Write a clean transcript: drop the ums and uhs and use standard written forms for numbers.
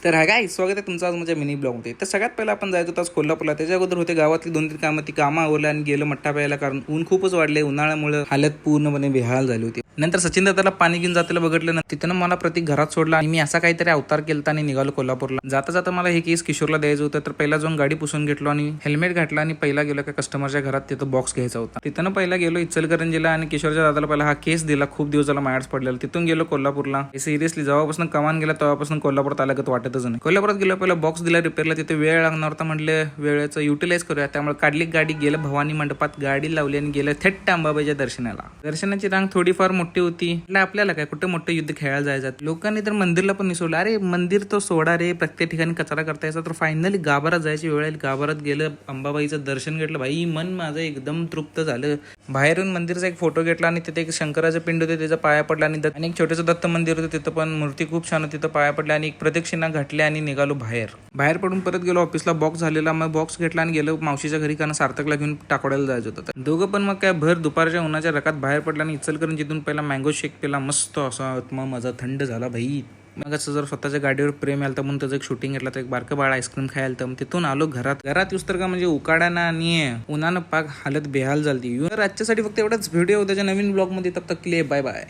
तर हा काय स्वागत आहे तुमचं आज माझ्या मिनी ब्लॉगमध्ये. तर सगळ्यात पहिला आपण जायचो होतो आज कोल्हापूरला. त्याच्या अगोदर होते गावातली 2-3 कामं, ती कामं आवरली आणि गेलं मठ्ठा प्यायला, कारण ऊन खूपच वाढले. उन्हाळ्यामुळे हालत पूर्णपणे बेहाल झाली होती. नंतर सचिन दादाला पाणी घेऊन जाताना बघितलं ना, तिथं मला प्रतीक घरात सोडला आणि मी असा काहीतरी अवतार केलता आणि निघालो कोल्हापूरला. जाता जाता मला हे केस किशोरला द्यायचं होतं, तर पहिला जाऊन गाडी पुसून घेतलो आणि हेल्मेट घातला आणि पहिला गेलो का कस्टमरच्या घरात, तिथं बॉक्स घ्यायचा होता. तिथं पहिला गेलो इचलकरंजीला आणि किशोरच्या दादाला पहिला हा केस दिला. खूप दिवस झाला मायाच पडलेला. तिथून गेलो कोल्हापूरला. सिरियसली जेव्हापासून कमान गेला तेव्हापासून कोल्हापूरात आल्यागत वाटतच नाही. कोल्हापुरात गेलो, पहिला बॉक्स दिला रिपेअरला. तिथे वेळ लागणार होता, म्हटलं वेळेचं युटिलाइज करूया. त्यामुळे काढली गाडी, गेलं भवानी मंडपात, गाडी लावली आणि गेलं थेट अंबाबाईच्या दर्शनाला. दर्शनाची रांग थोडीफार मोठी होती. आपल्याला काय कुठे मोठं युद्ध खेळायला जायचं. लोकांनी तर मंदिरला पण निसवलं. अरे मंदिर तो सोडा रे, प्रत्येक ठिकाणी कचरा करता यायचा. तर फायनली गाभारात जायची वेळ आली. गाभारात गेलं, अंबाबाईचं दर्शन घेतलं. भाई मन माझं एकदम तृप्त झालं. बाहेरून मंदिरचा एक फोटो घेतला आणि तिथे एक शंकराचं पिंड होते, त्याचा पाया पडला आणि एक छोटंसं दत्त मंदिर होतं, तिथं पण मूर्ती खूप छान होती, तिथं पाया पडल्या आणि एक प्रदक्षिणा घातल्या आणि निघालो बाहेर पडून परत गेलो ऑफिसला. बॉक्स झालेला, मग बॉक्स घेतला आणि गेलो मावशीच्या घरी, कारण सार्थकला घेऊन टाकोड्याला जायचं होतं. दोघं पण मग काय भर दुपारच्या उन्हाच्या रकात बाहेर पडला आणि इचलकरंजीतून पहिला मँगो शेक पिला. मस्त असा आत्मा माझा थंड झाला भाई. मग असं जर स्वतःच्या गाडीवर प्रेम आलं तर म्हणून त्याचं एक शूटिंग घेतलं, तर एक बारकं बाळ आईस्क्रीम खायला. तर तिथून आलो घरात येऊस तर का म्हणजे उकाडाना आणि उन्हानं पाक हालत बेहाल झाली. तर आजच्यासाठी फक्त एवढाच व्हिडिओ, त्याच्या नवीन ब्लॉगमध्ये. तब तक के लिए बाय बाय.